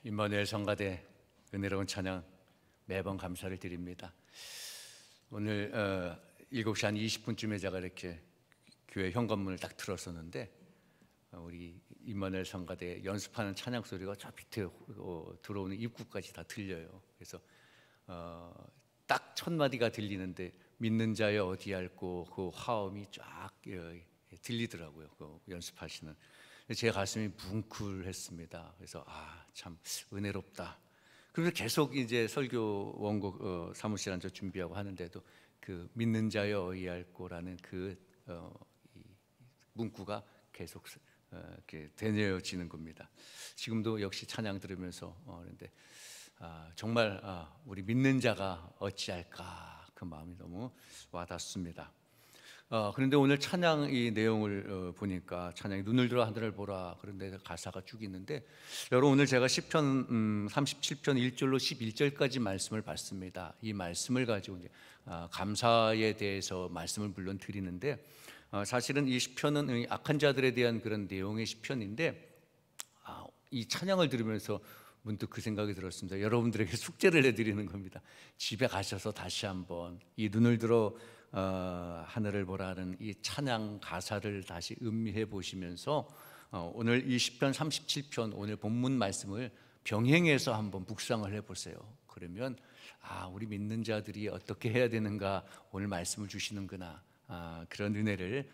임마누엘 성가대 은혜로운 찬양 매번 감사를 드립니다. 오늘 7시 한 20분쯤에 제가 이렇게 교회 현관문을 딱 틀었었는데 우리 임마누엘 성가대 연습하는 찬양 소리가 저 밑에 들어오는 입구까지 다 들려요. 그래서 딱 첫 마디가 들리는데 믿는 자여 어디 얇고 그 화음이 쫙 들리더라고요. 그 연습하시는 제 가슴이 뭉클했습니다. 그래서 참 은혜롭다. 그래서 계속 이제 설교 원곡 사무실 앉아 준비하고 하는데도 그 믿는 자여 어디 얇고라는 그 문구가 계속 이렇게 되뇌어지는 겁니다. 지금도 역시 찬양 들으면서 그런데 정말 우리 믿는 자가 어찌할까 그 마음이 너무 와닿습니다. 그런데 오늘 찬양 이 내용을 보니까 찬양이 눈을 들어 하늘을 보라 그런데 가사가 쭉 있는데 여러분 오늘 제가 시편 37편 1절로 11절까지 말씀을 봤습니다. 이 말씀을 가지고 이제 감사에 대해서 말씀을 물론 드리는데 사실은 이 시편은 악한 자들에 대한 그런 내용의 시편인데 이 찬양을 들으면서 문득 그 생각이 들었습니다. 여러분들에게 숙제를 내드리는 겁니다. 집에 가셔서 다시 한번 이 눈을 들어 하늘을 보라는 이 찬양 가사를 다시 음미해 보시면서 오늘 이 시편 37편 오늘 본문 말씀을 병행해서 한번 묵상을 해보세요. 그러면 우리 믿는 자들이 어떻게 해야 되는가 오늘 말씀을 주시는구나 그런 은혜를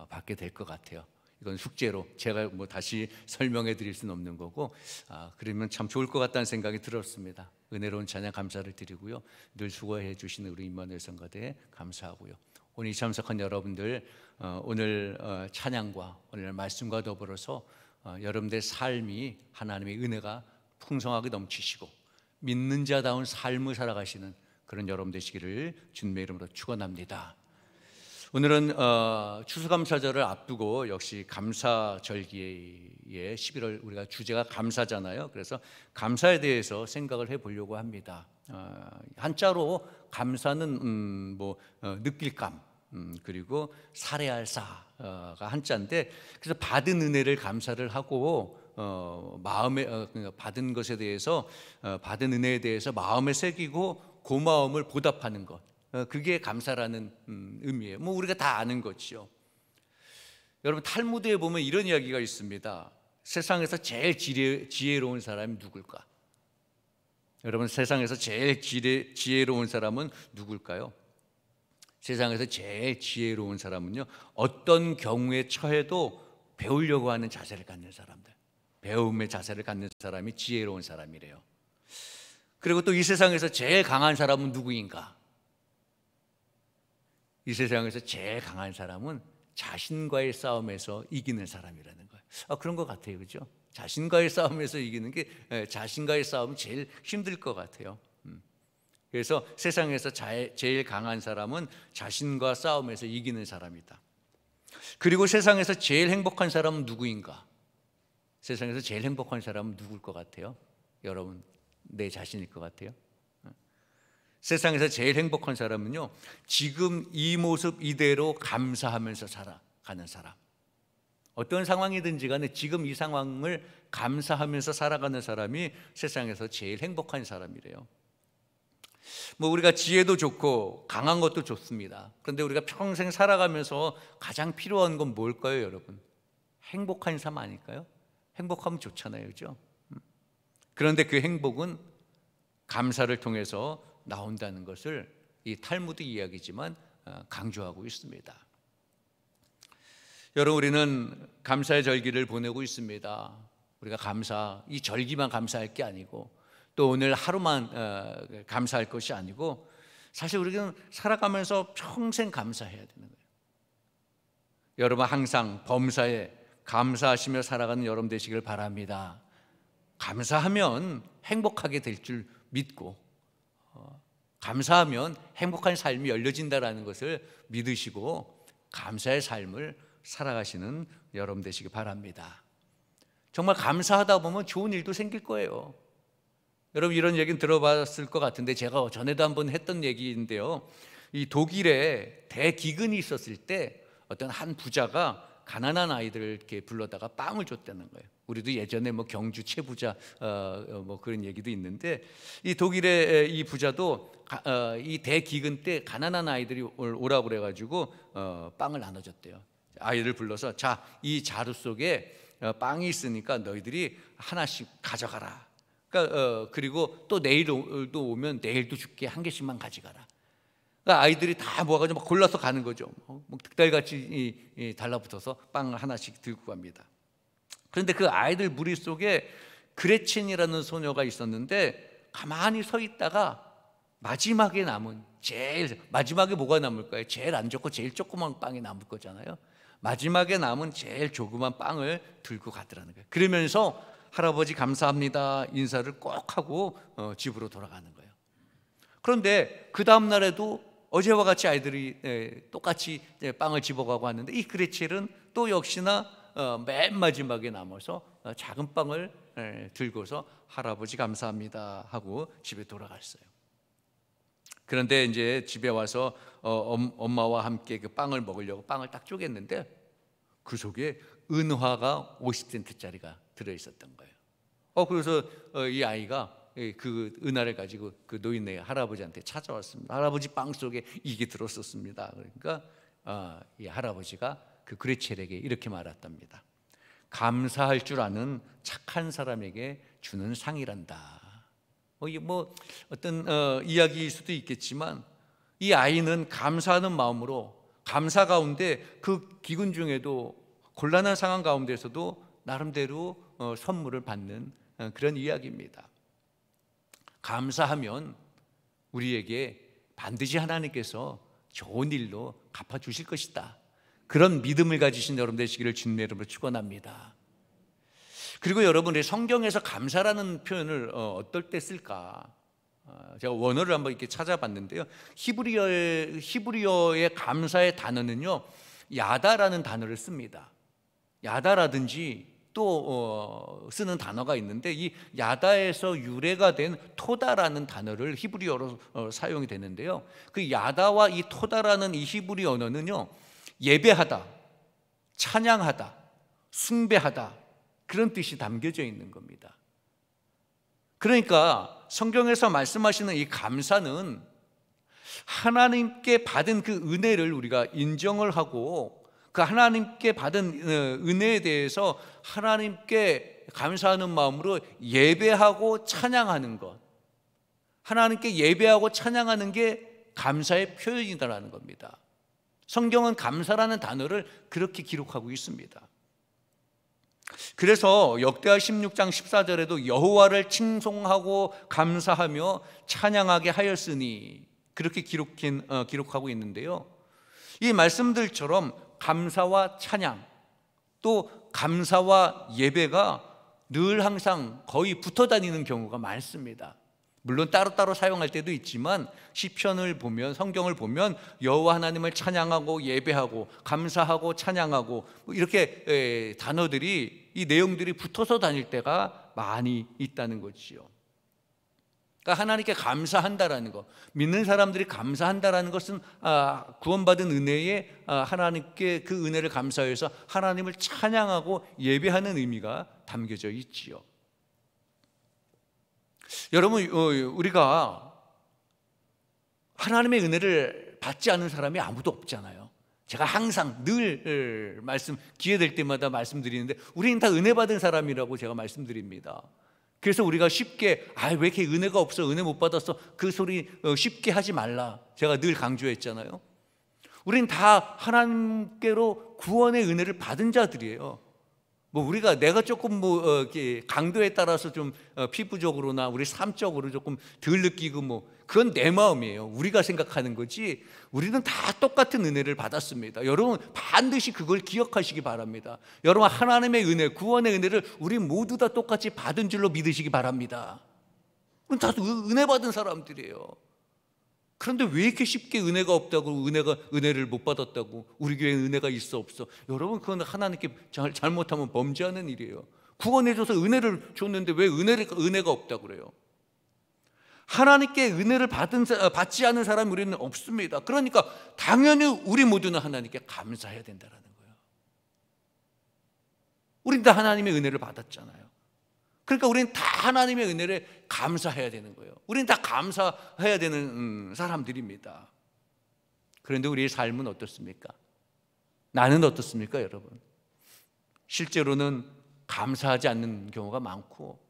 받게 될 것 같아요. 이건 숙제로 제가 뭐 다시 설명해 드릴 수는 없는 거고 그러면 참 좋을 것 같다는 생각이 들었습니다. 은혜로운 찬양 감사를 드리고요. 늘 수고해 주시는 우리 임마누엘 성가대에 감사하고요. 오늘 이 참석한 여러분들 오늘 찬양과 오늘 말씀과 더불어서 여러분들의 삶이 하나님의 은혜가 풍성하게 넘치시고 믿는 자다운 삶을 살아가시는 그런 여러분 되시기를 주님의 이름으로 축원합니다. 오늘은 추수감사절을 앞두고 역시 감사절기에 11월 우리가 주제가 감사잖아요. 그래서 감사에 대해서 생각을 해보려고 합니다. 한자로 감사는 느낄감 그리고 살해할 사가 한자인데 그래서 받은 은혜를 감사를 하고 마음에 받은 것에 대해서 받은 은혜에 대해서 마음에 새기고 고마움을 보답하는 것. 그게 감사라는 의미예요. 우리가 다 아는 거죠. 여러분 탈무드에 보면 이런 이야기가 있습니다. 세상에서 제일 지혜로운 사람이 누굴까? 여러분 세상에서 제일 지혜로운 사람은 누굴까요? 세상에서 제일 지혜로운 사람은요 어떤 경우에 처해도 배우려고 하는 자세를 갖는 사람들, 배움의 자세를 갖는 사람이 지혜로운 사람이래요. 그리고 또 이 세상에서 제일 강한 사람은 누구인가? 이 세상에서 제일 강한 사람은 자신과의 싸움에서 이기는 사람이라는 거예요. 그런 것 같아요, 그렇죠? 자신과의 싸움에서 이기는 게 자신과의 싸움은 제일 힘들 것 같아요. 그래서 세상에서 제일 강한 사람은 자신과 싸움에서 이기는 사람이다. 그리고 세상에서 제일 행복한 사람은 누구인가? 세상에서 제일 행복한 사람은 누굴 것 같아요? 여러분, 내 자신일 것 같아요? 세상에서 제일 행복한 사람은요 지금 이 모습 이대로 감사하면서 살아가는 사람. 어떤 상황이든지 간에 지금 이 상황을 감사하면서 살아가는 사람이 세상에서 제일 행복한 사람이래요. 우리가 지혜도 좋고 강한 것도 좋습니다. 그런데 우리가 평생 살아가면서 가장 필요한 건 뭘까요, 여러분? 행복한 삶 아닐까요? 행복하면 좋잖아요, 그렇죠? 그런데 그 행복은 감사를 통해서 나온다는 것을 이 탈무드 이야기지만 강조하고 있습니다. 여러분 우리는 감사의 절기를 보내고 있습니다. 우리가 이 절기만 감사할 게 아니고 또 오늘 하루만 감사할 것이 아니고 사실 우리는 살아가면서 평생 감사해야 되는 거예요. 여러분 항상 범사에 감사하시며 살아가는 여러분 되시길 바랍니다. 감사하면 행복하게 될 줄 믿고 감사하면 행복한 삶이 열려진다는 것을 믿으시고 감사의 삶을 살아가시는 여러분 되시기 바랍니다. 정말 감사하다 보면 좋은 일도 생길 거예요. 여러분 이런 얘기는 들어봤을 것 같은데 제가 전에도 한번 했던 얘기인데요. 이 독일에 대기근이 있었을 때 어떤 한 부자가 가난한 아이들을 이렇게 불러다가 빵을 줬다는 거예요. 우리도 예전에 뭐 경주 최부자 뭐 그런 얘기도 있는데, 이 독일의 이 부자도 이 대기근 때 가난한 아이들이 오라고 그래가지고 빵을 나눠줬대요. 아이를 불러서 자, 이 자루 속에 빵이 있으니까 너희들이 하나씩 가져가라. 그러니까 그리고 또 내일도 오면 내일도 줄게, 한 개씩만 가져가라. 그러니까 아이들이 다 모아가지고 막 골라서 가는 거죠. 뭐 득달같이 달라붙어서 빵을 하나씩 들고 갑니다. 그런데 그 아이들 무리 속에 그레첸이라는 소녀가 있었는데, 가만히 서 있다가 마지막에 남은, 제일 마지막에 뭐가 남을까요? 제일 안 좋고 제일 조그만 빵이 남을 거잖아요. 마지막에 남은 제일 조그만 빵을 들고 가더라는 거예요. 그러면서 할아버지 감사합니다 인사를 꼭 하고 집으로 돌아가는 거예요. 그런데 그 다음 날에도 어제와 같이 아이들이 똑같이 빵을 집어가고 왔는데, 이 그레첼은 또 역시나 맨 마지막에 남아서 작은 빵을 들고서 할아버지 감사합니다 하고 집에 돌아갔어요. 그런데 이제 집에 와서 엄마와 함께 그 빵을 먹으려고 빵을 딱 쪼갰는데, 그 속에 은화가 50센트짜리가 들어있었던 거예요. 그래서 이 아이가 그 은화를 가지고 그 노인네 할아버지한테 찾아왔습니다. 할아버지, 빵 속에 이게 들었었습니다. 그러니까 이 할아버지가 그 그레첼에게 이렇게 말했답니다. 감사할 줄 아는 착한 사람에게 주는 상이란다. 이게 뭐 어떤 이야기일 수도 있겠지만, 이 아이는 감사하는 마음으로, 감사 가운데 그 기근 중에도, 곤란한 상황 가운데서도 나름대로 선물을 받는 그런 이야기입니다. 감사하면 우리에게 반드시 하나님께서 좋은 일로 갚아주실 것이다. 그런 믿음을 가지신 여러분 되시기를 주님의 이름으로 축원합니다. 그리고 여러분이 성경에서 감사라는 표현을 어떨 때 쓸까? 제가 원어를 한번 이렇게 찾아봤는데요, 히브리어의 감사의 단어는요, 야다라는 단어를 씁니다. 야다라든지 또 쓰는 단어가 있는데, 이 야다에서 유래가 된 토다라는 단어를 히브리어로 사용이 되는데요, 그 야다와 이 토다라는 이 히브리 언어는요, 예배하다, 찬양하다, 숭배하다, 그런 뜻이 담겨져 있는 겁니다. 그러니까 성경에서 말씀하시는 이 감사는 하나님께 받은 그 은혜를 우리가 인정을 하고, 그 하나님께 받은 은혜에 대해서 하나님께 감사하는 마음으로 예배하고 찬양하는 것, 하나님께 예배하고 찬양하는 게 감사의 표현이다라는 겁니다. 성경은 감사라는 단어를 그렇게 기록하고 있습니다. 그래서 역대하 16장 14절에도 여호와를 칭송하고 감사하며 찬양하게 하였으니, 그렇게 기록하고 있는데요, 이 말씀들처럼 감사와 찬양, 또 감사와 예배가 늘 항상 거의 붙어 다니는 경우가 많습니다. 물론 따로따로 사용할 때도 있지만, 시편을 보면, 성경을 보면 여호와 하나님을 찬양하고 예배하고 감사하고 찬양하고 이렇게 단어들이, 이 내용들이 붙어서 다닐 때가 많이 있다는 거지요. 그러니까 하나님께 감사한다라는 것, 믿는 사람들이 감사한다라는 것은 구원받은 은혜에 하나님께 그 은혜를 감사해서 하나님을 찬양하고 예배하는 의미가 담겨져 있지요. 여러분, 우리가 하나님의 은혜를 받지 않는 사람이 아무도 없잖아요. 제가 항상 늘 기회 될 때마다 말씀드리는데, 우리는 다 은혜 받은 사람이라고 제가 말씀드립니다. 그래서 우리가 쉽게 왜 이렇게 은혜가 없어, 은혜 못 받았어, 그 소리 쉽게 하지 말라, 제가 늘 강조했잖아요. 우리는 다 하나님께로 구원의 은혜를 받은 자들이에요. 뭐 우리가, 내가 조금 강도에 따라서 좀 피부적으로나 우리 삶적으로 조금 덜 느끼고 그건 내 마음이에요. 우리가 생각하는 거지, 우리는 다 똑같은 은혜를 받았습니다. 여러분 반드시 그걸 기억하시기 바랍니다. 여러분, 하나님의 은혜, 구원의 은혜를 우리 모두 다 똑같이 받은 줄로 믿으시기 바랍니다. 우리는 다 은혜 받은 사람들이에요. 그런데 왜 이렇게 쉽게 은혜가 없다고, 은혜를 못 받았다고, 우리 교회에 은혜가 있어 없어? 여러분, 그건 하나님께 잘못하면 범죄하는 일이에요. 구원해줘서 은혜를 줬는데 왜 은혜가 없다고 그래요? 하나님께 은혜를 받지 않은 사람이 우리는 없습니다. 그러니까 당연히 우리 모두는 하나님께 감사해야 된다는 거예요. 우린 다 하나님의 은혜를 받았잖아요. 그러니까 우리는 다 하나님의 은혜를 감사해야 되는 거예요. 우리는 다 감사해야 되는 사람들입니다. 그런데 우리의 삶은 어떻습니까? 나는 어떻습니까, 여러분? 실제로는 감사하지 않는 경우가 많고,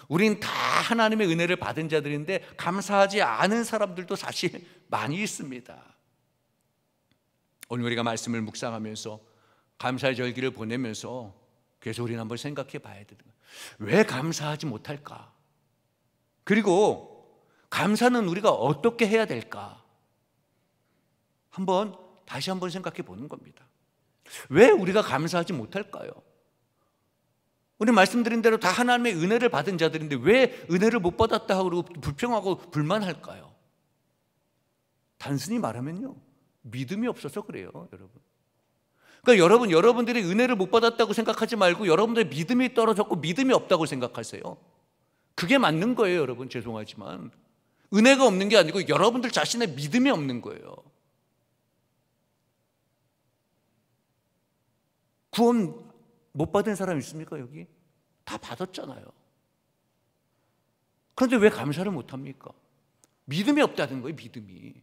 우린 다 하나님의 은혜를 받은 자들인데 감사하지 않은 사람들도 사실 많이 있습니다. 오늘 우리가 말씀을 묵상하면서 감사의 절기를 보내면서 그래서 우리는 한번 생각해 봐야 되는 거예요. 왜 감사하지 못할까? 그리고 감사는 우리가 어떻게 해야 될까? 다시 한번 생각해 보는 겁니다. 왜 우리가 감사하지 못할까요? 우리 말씀드린 대로 다 하나님의 은혜를 받은 자들인데 왜 은혜를 못 받았다 하고 불평하고 불만할까요? 단순히 말하면요, 믿음이 없어서 그래요, 여러분. 그러니까 여러분들이 은혜를 못 받았다고 생각하지 말고 여러분들의 믿음이 떨어졌고 믿음이 없다고 생각하세요. 그게 맞는 거예요, 여러분. 죄송하지만 은혜가 없는 게 아니고 여러분들 자신의 믿음이 없는 거예요. 구원 못 받은 사람 있습니까, 여기? 다 받았잖아요. 그런데 왜 감사를 못 합니까? 믿음이 없다는 거예요, 믿음이.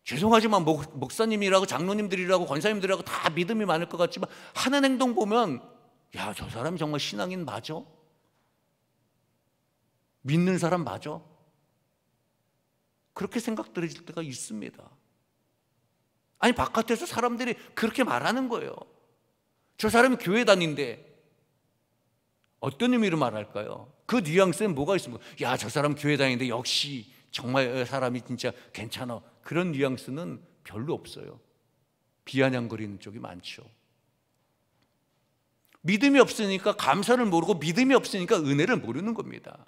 죄송하지만 목사님이라고 장로님들이라고 권사님들이라고 다 믿음이 많을 것 같지만 하는 행동 보면 야, 저 사람이 정말 신앙인 맞아? 믿는 사람 맞아? 그렇게 생각들어질 때가 있습니다. 아니, 바깥에서 사람들이 그렇게 말하는 거예요. 저 사람이 교회 다닌대. 어떤 의미로 말할까요? 그 뉘앙스엔 뭐가 있습니까? 야, 저 사람 교회 다니는데 역시 정말 사람이 진짜 괜찮아. 그런 뉘앙스는 별로 없어요. 비아냥거리는 쪽이 많죠. 믿음이 없으니까 감사를 모르고 믿음이 없으니까 은혜를 모르는 겁니다.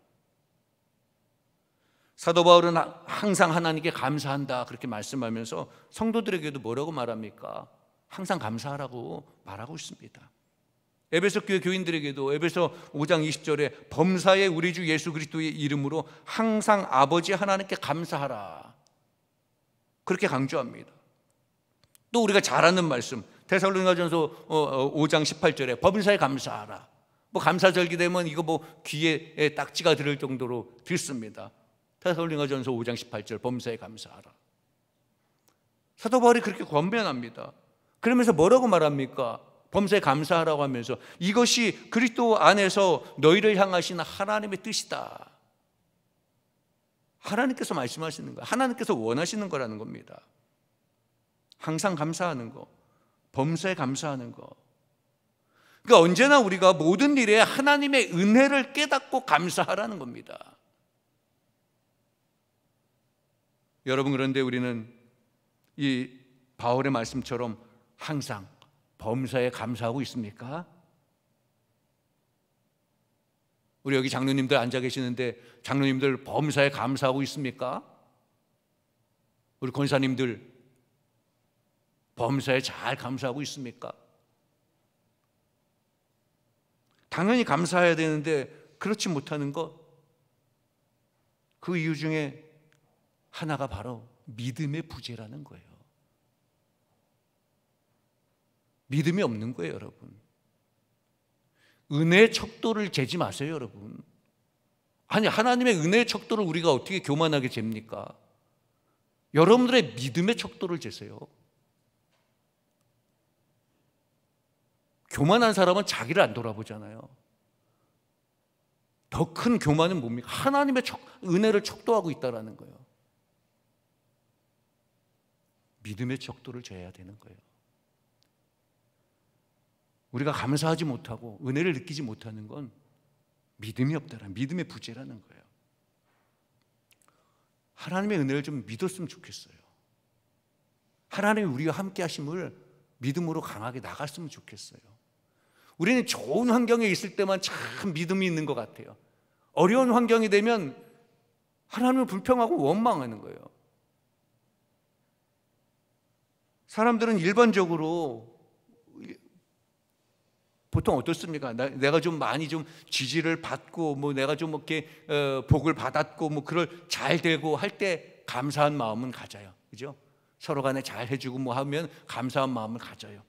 사도 바울은 항상 하나님께 감사한다 그렇게 말씀하면서 성도들에게도 뭐라고 말합니까? 항상 감사하라고 말하고 있습니다. 에베소 교회 교인들에게도 에베소 5장 20절에 범사에 우리 주 예수 그리스도의 이름으로 항상 아버지 하나님께 감사하라 그렇게 강조합니다. 또 우리가 잘 아는 말씀 데살로니가전서 5장 18절에 범사에 감사하라. 감사절기 되면 이거 귀에 딱지가 들을 정도로 듣습니다. 데살로니가전서 5장 18절 범사에 감사하라. 사도 바울이 그렇게 권면합니다. 그러면서 뭐라고 말합니까? 범사에 감사하라고 하면서 이것이 그리스도 안에서 너희를 향하신 하나님의 뜻이다. 하나님께서 말씀하시는 거, 하나님께서 원하시는 거라는 겁니다. 항상 감사하는 거, 범사에 감사하는 거. 그러니까 언제나 우리가 모든 일에 하나님의 은혜를 깨닫고 감사하라는 겁니다. 여러분, 그런데 우리는 이 바울의 말씀처럼 항상 범사에 감사하고 있습니까? 우리 여기 장로님들 앉아 계시는데 장로님들 범사에 감사하고 있습니까? 우리 권사님들 범사에 잘 감사하고 있습니까? 당연히 감사해야 되는데 그렇지 못하는 것, 그 이유 중에 하나가 바로 믿음의 부재라는 거예요. 믿음이 없는 거예요, 여러분. 은혜의 척도를 재지 마세요, 여러분. 아니, 하나님의 은혜의 척도를 우리가 어떻게 교만하게 잽니까? 여러분들의 믿음의 척도를 재세요. 교만한 사람은 자기를 안 돌아보잖아요. 더 큰 교만은 뭡니까? 하나님의 은혜를 척도하고 있다는 거예요. 믿음의 척도를 재야 되는 거예요. 우리가 감사하지 못하고 은혜를 느끼지 못하는 건 믿음이 없다라는, 믿음의 부재라는 거예요. 하나님의 은혜를 좀 믿었으면 좋겠어요. 하나님이 우리와 함께 하심을 믿음으로 강하게 나갔으면 좋겠어요. 우리는 좋은 환경에 있을 때만 참 믿음이 있는 것 같아요. 어려운 환경이 되면 하나님을 불평하고 원망하는 거예요. 사람들은 일반적으로 보통 어떻습니까? 내가 좀 많이 좀 지지를 받고 내가 좀 이렇게 복을 받았고 그걸 잘 되고 할 때 감사한 마음은 가져요. 그죠? 서로 간에 잘 해주고 하면 감사한 마음을 가져요.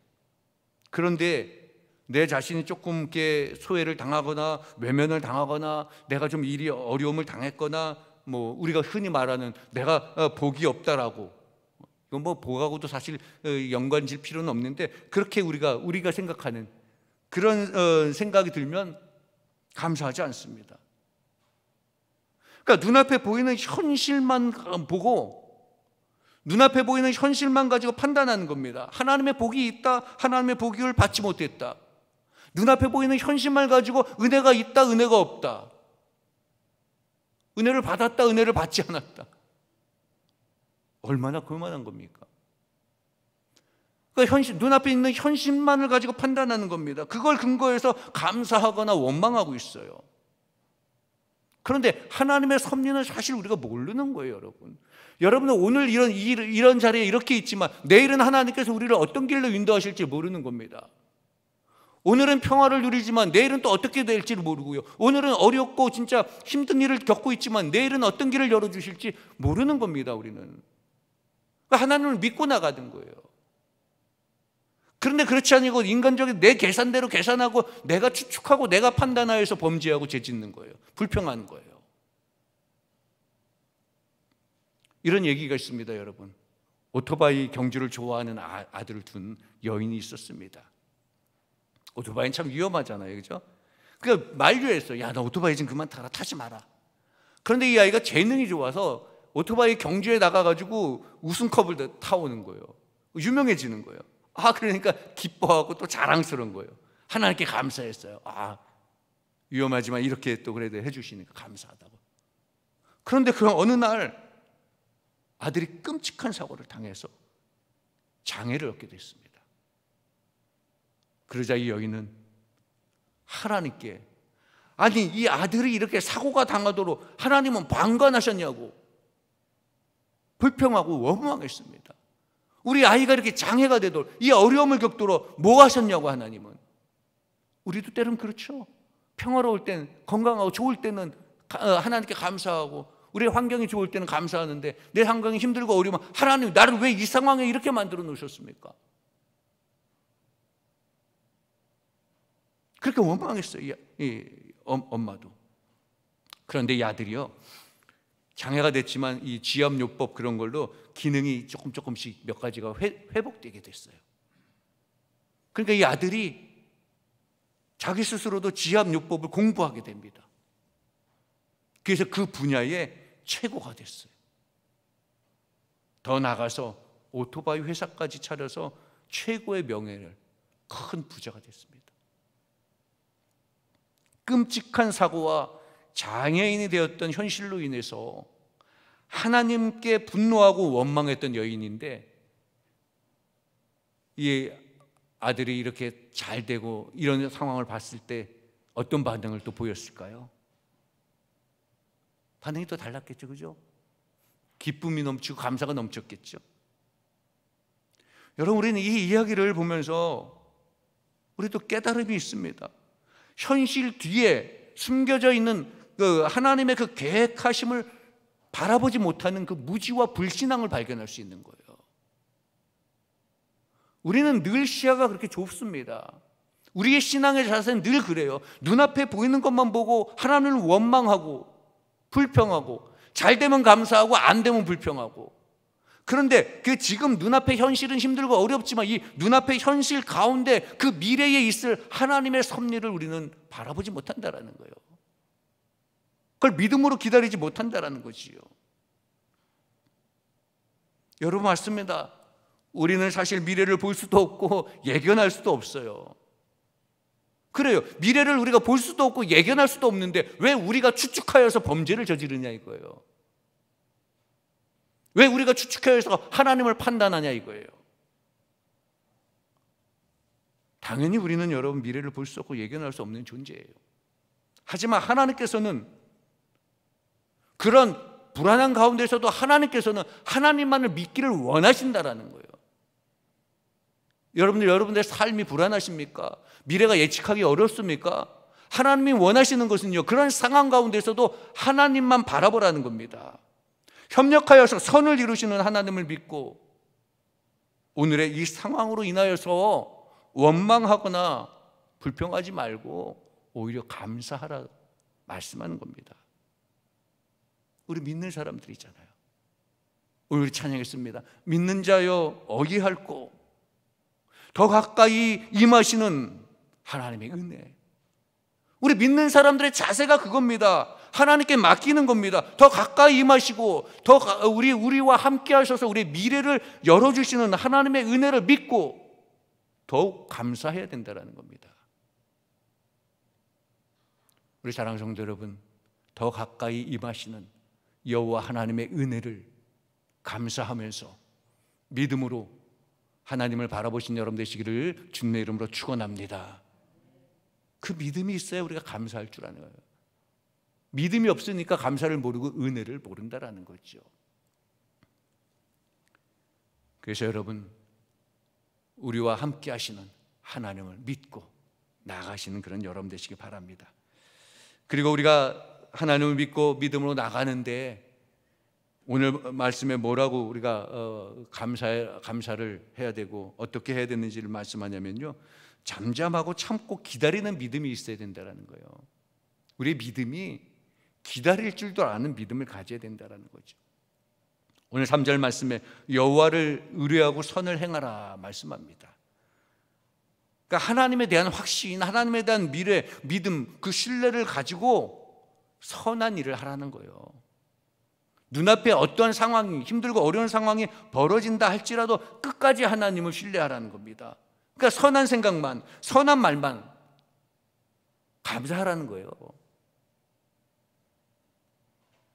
그런데 내 자신이 조금 이렇게 소외를 당하거나 외면을 당하거나 내가 좀 일이 어려움을 당했거나 뭐 우리가 흔히 말하는 내가 복이 없다라고, 이건 뭐 복하고도 사실 연관질 필요는 없는데 그렇게 우리가 생각하는 그런 생각이 들면 감사하지 않습니다. 그러니까 눈앞에 보이는 현실만 보고 눈앞에 보이는 현실만 가지고 판단하는 겁니다. 하나님의 복이 있다, 하나님의 복을 받지 못했다. 눈앞에 보이는 현실만 가지고 은혜가 있다, 은혜가 없다. 은혜를 받았다, 은혜를 받지 않았다. 얼마나 그만한 겁니까? 그러니까 눈앞에 있는 현실만을 가지고 판단하는 겁니다. 그걸 근거해서 감사하거나 원망하고 있어요. 그런데 하나님의 섭리는 사실 우리가 모르는 거예요, 여러분. 여러분은 오늘 이런 자리에 이렇게 있지만 내일은 하나님께서 우리를 어떤 길로 인도하실지 모르는 겁니다. 오늘은 평화를 누리지만 내일은 또 어떻게 될지를 모르고요. 오늘은 어렵고 진짜 힘든 일을 겪고 있지만 내일은 어떤 길을 열어주실지 모르는 겁니다, 우리는. 그러니까 하나님을 믿고 나가는 거예요. 그런데 그렇지 아니고 인간적인 내 계산대로 계산하고 내가 추측하고 내가 판단하여서 범죄하고 죄짓는 거예요. 불평하는 거예요. 이런 얘기가 있습니다, 여러분. 오토바이 경주를 좋아하는 아들을 둔 여인이 있었습니다. 오토바이는 참 위험하잖아요, 그죠? 그러니까 만류했어요. 야, 나 오토바이 좀 그만 타라, 타지 마라. 그런데 이 아이가 재능이 좋아서 오토바이 경주에 나가가지고 우승컵을 타오는 거예요. 유명해지는 거예요. 그러니까 기뻐하고 또 자랑스러운 거예요. 하나님께 감사했어요. 위험하지만 이렇게 또 그래도 해주시니까 감사하다고. 그런데 그 어느 날 아들이 끔찍한 사고를 당해서 장애를 얻게 됐습니다. 그러자 이 여인은 하나님께, 아니 이 아들이 이렇게 사고가 당하도록 하나님은 방관하셨냐고 불평하고 원망했습니다. 우리 아이가 이렇게 장애가 되도록, 이 어려움을 겪도록 뭐 하셨냐고. 하나님은, 우리도 때론 그렇죠. 평화로울 땐, 건강하고 좋을 때는 하나님께 감사하고 우리의 환경이 좋을 때는 감사하는데 내 환경이 힘들고 어려우면 하나님 나를 왜 이 상황에 이렇게 만들어 놓으셨습니까? 그렇게 원망했어요, 이 엄마도. 그런데 이 아들이요, 장애가 됐지만 이 지압요법 그런 걸로 기능이 조금씩 몇 가지가 회복되게 됐어요. 그러니까 이 아들이 자기 스스로도 지압요법을 공부하게 됩니다. 그래서 그 분야에 최고가 됐어요. 더 나아가서 오토바이 회사까지 차려서 최고의 명예를, 큰 부자가 됐습니다. 끔찍한 사고와 장애인이 되었던 현실로 인해서 하나님께 분노하고 원망했던 여인인데 이 아들이 이렇게 잘 되고 이런 상황을 봤을 때 어떤 반응을 또 보였을까요? 반응이 또 달랐겠죠, 그죠? 기쁨이 넘치고 감사가 넘쳤겠죠. 여러분, 우리는 이 이야기를 보면서 우리도 깨달음이 있습니다. 현실 뒤에 숨겨져 있는 그 하나님의 그 계획하심을 바라보지 못하는 그 무지와 불신앙을 발견할 수 있는 거예요. 우리는 늘 시야가 그렇게 좁습니다. 우리의 신앙의 자세는 늘 그래요. 눈앞에 보이는 것만 보고 하나님을 원망하고 불평하고, 잘 되면 감사하고 안 되면 불평하고. 그런데 그 지금 눈앞의 현실은 힘들고 어렵지만 이 눈앞의 현실 가운데 그 미래에 있을 하나님의 섭리를 우리는 바라보지 못한다라는 거예요. 그걸 믿음으로 기다리지 못한다라는 거지요. 여러분, 맞습니다. 우리는 사실 미래를 볼 수도 없고 예견할 수도 없어요. 그래요. 미래를 우리가 볼 수도 없고 예견할 수도 없는데 왜 우리가 추측하여서 범죄를 저지르냐 이거예요. 왜 우리가 추측하여서 하나님을 판단하냐 이거예요. 당연히 우리는 여러분 미래를 볼 수 없고 예견할 수 없는 존재예요. 하지만 하나님께서는 그런 불안한 가운데서도 하나님께서는 하나님만을 믿기를 원하신다라는 거예요. 여러분들의 삶이 불안하십니까? 미래가 예측하기 어렵습니까? 하나님이 원하시는 것은요, 그런 상황 가운데서도 하나님만 바라보라는 겁니다. 협력하여서 선을 이루시는 하나님을 믿고 오늘의 이 상황으로 인하여서 원망하거나 불평하지 말고 오히려 감사하라 말씀하는 겁니다. 우리 믿는 사람들이잖아요. 오늘 우리 찬양했습니다. 믿는 자여 어기할꼬, 더 가까이 임하시는 하나님의 은혜. 우리 믿는 사람들의 자세가 그겁니다. 하나님께 맡기는 겁니다. 더 가까이 임하시고 우리와 함께 하셔서 우리의 미래를 열어주시는 하나님의 은혜를 믿고 더욱 감사해야 된다는 겁니다. 우리 사랑하는 성도 여러분, 더 가까이 임하시는 여호와 하나님의 은혜를 감사하면서 믿음으로 하나님을 바라보신 여러분 되시기를 주님의 이름으로 축원합니다. 그 믿음이 있어야 우리가 감사할 줄 아는 거예요. 믿음이 없으니까 감사를 모르고 은혜를 모른다라는 거죠. 그래서 여러분, 우리와 함께 하시는 하나님을 믿고 나아가시는 그런 여러분 되시기 바랍니다. 그리고 우리가 하나님을 믿고 믿음으로 나가는데 오늘 말씀에 뭐라고 우리가 감사를 해야 되고 어떻게 해야 되는지를 말씀하냐면요, 잠잠하고 참고 기다리는 믿음이 있어야 된다는 거예요. 우리의 믿음이 기다릴 줄도 아는 믿음을 가져야 된다는 거죠. 오늘 3절 말씀에 여호와를 의뢰하고 선을 행하라 말씀합니다. 그러니까 하나님에 대한 확신, 하나님에 대한 미래, 믿음, 그 신뢰를 가지고 선한 일을 하라는 거예요. 눈앞에 어떠한 상황이, 힘들고 어려운 상황이 벌어진다 할지라도 끝까지 하나님을 신뢰하라는 겁니다. 그러니까 선한 생각만, 선한 말만 감사하라는 거예요.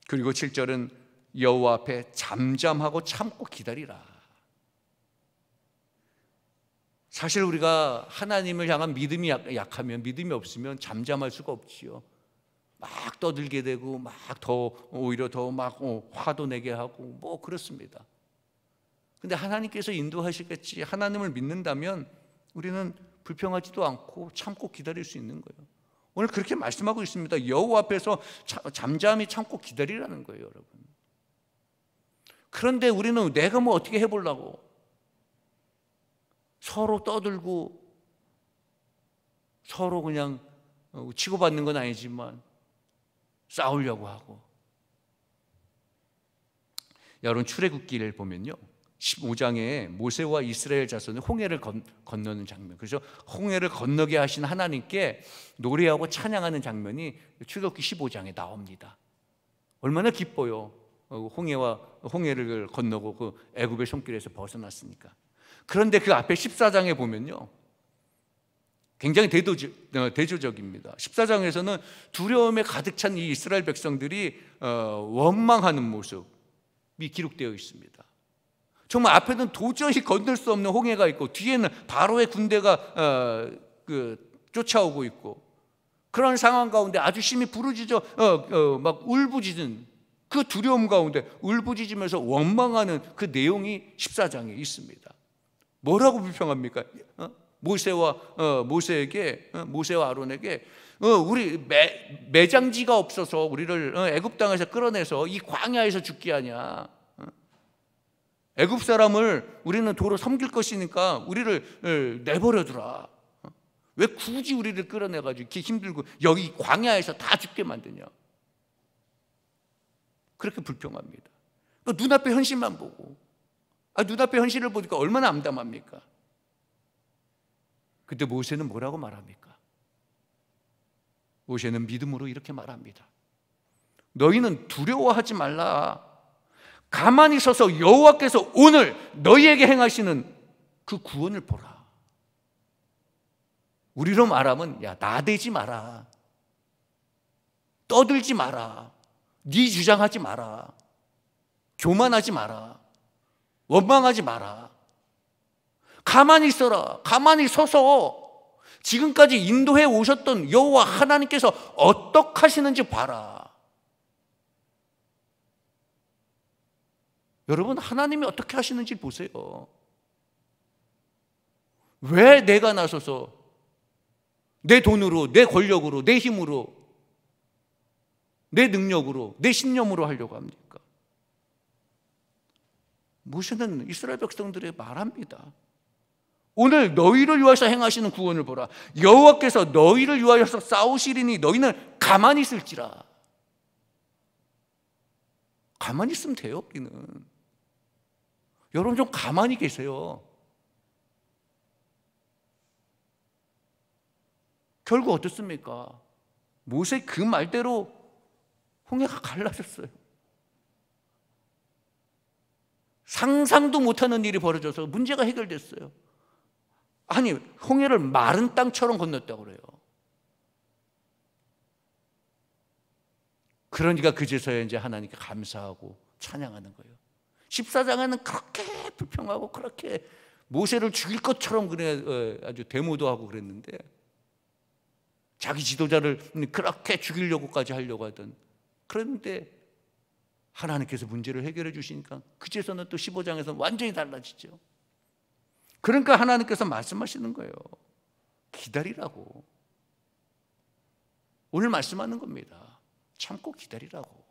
그리고 7절은 여호와 앞에 잠잠하고 참고 기다리라. 사실 우리가 하나님을 향한 믿음이 약하면, 믿음이 없으면 잠잠할 수가 없지요. 막 떠들게 되고 막 더 오히려 더 막 화도 내게 하고 뭐 그렇습니다. 근데 하나님께서 인도하시겠지. 하나님을 믿는다면 우리는 불평하지도 않고 참고 기다릴 수 있는 거예요. 오늘 그렇게 말씀하고 있습니다. 여호와 앞에서 잠잠히 참고 기다리라는 거예요, 여러분. 그런데 우리는 내가 뭐 어떻게 해보려고 서로 떠들고 서로 그냥 치고받는 건 아니지만 싸우려고 하고. 여러분, 출애굽기를 보면요, 15장에 모세와 이스라엘 자손이 홍해를 건너는 장면, 그래서 홍해를 건너게 하신 하나님께 노래하고 찬양하는 장면이 출애굽기 15장에 나옵니다. 얼마나 기뻐요. 홍해를 건너고 그 애굽의 손길에서 벗어났으니까. 그런데 그 앞에 14장에 보면요, 굉장히 대조적입니다. 14장에서는 두려움에 가득 찬 이 이스라엘 백성들이 원망하는 모습이 기록되어 있습니다. 정말 앞에는 도저히 건널 수 없는 홍해가 있고 뒤에는 바로의 군대가 쫓아오고 있고, 그런 상황 가운데 아주 심히 부르짖어 막 울부짖는 그 두려움 가운데 울부짖으면서 원망하는 그 내용이 14장에 있습니다. 뭐라고 불평합니까? 모세와 아론에게 우리 매장지가 없어서 우리를 애굽 땅에서 끌어내서 이 광야에서 죽게 하냐? 애굽 사람을 우리는 도로 섬길 것이니까 우리를 내버려두라. 왜 굳이 우리를 끌어내가지고 이렇게 힘들고 여기 광야에서 다 죽게 만드냐? 그렇게 불평합니다. 눈앞의 현실만 보고, 눈앞의 현실을 보니까 얼마나 암담합니까? 그때 모세는 뭐라고 말합니까? 모세는 믿음으로 이렇게 말합니다. 너희는 두려워하지 말라. 가만히 서서 여호와께서 오늘 너희에게 행하시는 그 구원을 보라. 우리로 말하면 야, 나대지 마라. 떠들지 마라. 네 주장하지 마라. 교만하지 마라. 원망하지 마라. 가만히 있어라. 가만히 서서 지금까지 인도해 오셨던 여호와 하나님께서 어떻게 하시는지 봐라. 여러분, 하나님이 어떻게 하시는지 보세요. 왜 내가 나서서 내 돈으로, 내 권력으로, 내 힘으로, 내 능력으로, 내 신념으로 하려고 합니까? 모세는 이스라엘 백성들에게 말합니다. 오늘 너희를 위하여서 행하시는 구원을 보라. 여호와께서 너희를 위하여서 싸우시리니 너희는 가만히 있을지라. 가만히 있으면 돼요. 우리는. 여러분 좀 가만히 계세요. 결국 어떻습니까? 모세 그 말대로 홍해가 갈라졌어요. 상상도 못하는 일이 벌어져서 문제가 해결됐어요. 아니, 홍해를 마른 땅처럼 건넜다고 그래요. 그러니까 그제서야 이제 하나님께 감사하고 찬양하는 거예요. 14장에는 그렇게 불평하고 그렇게 모세를 죽일 것처럼 그래 아주 데모도 하고 그랬는데, 자기 지도자를 그렇게 죽이려고까지 하려고 하던, 그런데 하나님께서 문제를 해결해 주시니까 그제서는 또 15장에서 완전히 달라지죠. 그러니까 하나님께서 말씀하시는 거예요. 기다리라고. 오늘 말씀하는 겁니다. 참고 기다리라고.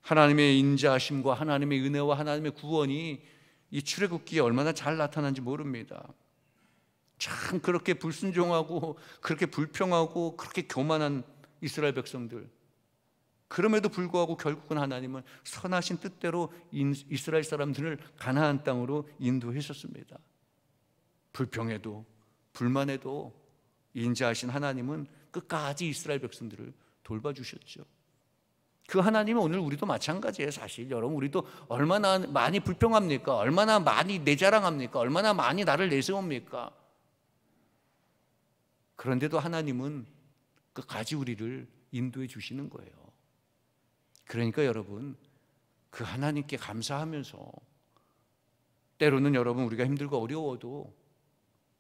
하나님의 인자하심과 하나님의 은혜와 하나님의 구원이 이 출애굽기에 얼마나 잘 나타난지 모릅니다. 참 그렇게 불순종하고 그렇게 불평하고 그렇게 교만한 이스라엘 백성들, 그럼에도 불구하고 결국은 하나님은 선하신 뜻대로 이스라엘 사람들을 가나안 땅으로 인도하셨습니다. 불평해도 불만해도 인자하신 하나님은 끝까지 이스라엘 백성들을 돌봐주셨죠. 그 하나님은 오늘 우리도 마찬가지예요. 사실 여러분, 우리도 얼마나 많이 불평합니까? 얼마나 많이 내 자랑합니까? 얼마나 많이 나를 내세웁니까? 그런데도 하나님은 끝까지 우리를 인도해 주시는 거예요. 그러니까 여러분, 그 하나님께 감사하면서 때로는 여러분 우리가 힘들고 어려워도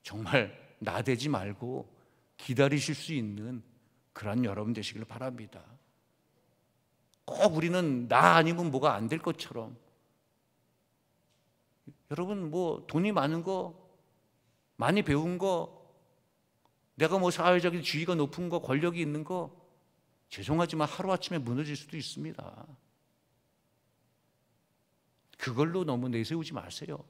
정말 나대지 말고 기다리실 수 있는 그런 여러분 되시길 바랍니다. 꼭 우리는 나 아니면 뭐가 안 될 것처럼, 여러분 뭐 돈이 많은 거, 많이 배운 거, 내가 뭐 사회적인 지위가 높은 거, 권력이 있는 거, 죄송하지만 하루아침에 무너질 수도 있습니다. 그걸로 너무 내세우지 마세요.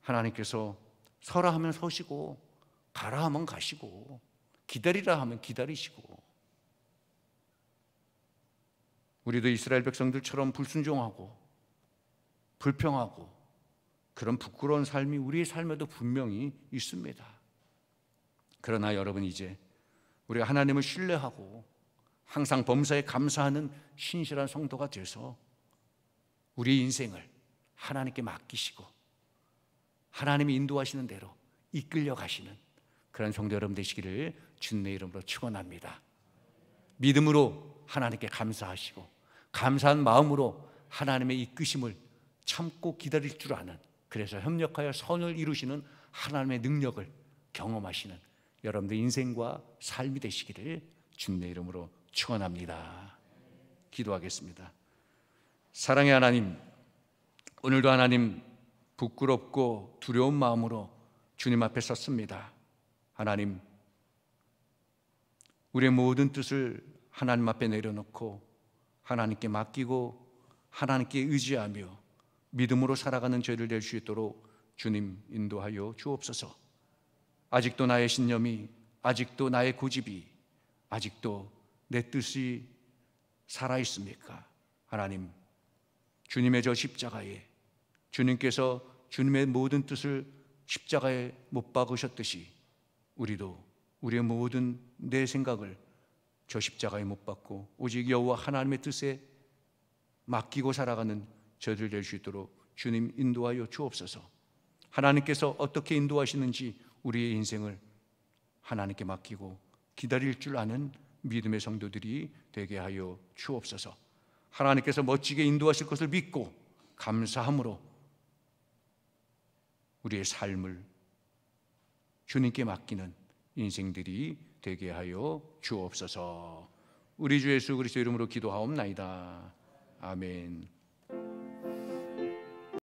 하나님께서 서라 하면 서시고 가라 하면 가시고 기다리라 하면 기다리시고, 우리도 이스라엘 백성들처럼 불순종하고 불평하고 그런 부끄러운 삶이 우리의 삶에도 분명히 있습니다. 그러나 여러분, 이제 우리가 하나님을 신뢰하고 항상 범사에 감사하는 신실한 성도가 돼서 우리의 인생을 하나님께 맡기시고 하나님이 인도하시는 대로 이끌려 가시는 그런 성도 여러분 되시기를 주님의 이름으로 축원합니다. 믿음으로 하나님께 감사하시고 감사한 마음으로 하나님의 이끄심을 참고 기다릴 줄 아는, 그래서 협력하여 선을 이루시는 하나님의 능력을 경험하시는 여러분들 인생과 삶이 되시기를 주님의 이름으로 축원합니다. 기도하겠습니다. 사랑의 하나님, 오늘도 하나님 부끄럽고 두려운 마음으로 주님 앞에 섰습니다. 하나님, 우리의 모든 뜻을 하나님 앞에 내려놓고 하나님께 맡기고 하나님께 의지하며 믿음으로 살아가는 저희를 될 수 있도록 주님 인도하여 주옵소서. 아직도 나의 신념이, 아직도 나의 고집이, 아직도 내 뜻이 살아있습니까? 하나님, 주님의 저 십자가에, 주님께서 주님의 모든 뜻을 십자가에 못 박으셨듯이 우리도 우리의 모든 내 생각을 저 십자가에 못 박고 오직 여호와 하나님의 뜻에 맡기고 살아가는 저희들 될 수 있도록 주님 인도하여 주옵소서. 하나님께서 어떻게 인도하시는지 우리의 인생을 하나님께 맡기고 기다릴 줄 아는 믿음의 성도들이 되게 하여 주옵소서. 하나님께서 멋지게 인도하실 것을 믿고 감사함으로 우리의 삶을 주님께 맡기는 인생들이 되게 하여 주옵소서. 우리 주 예수 그리스도 이름으로 기도하옵나이다. 아멘.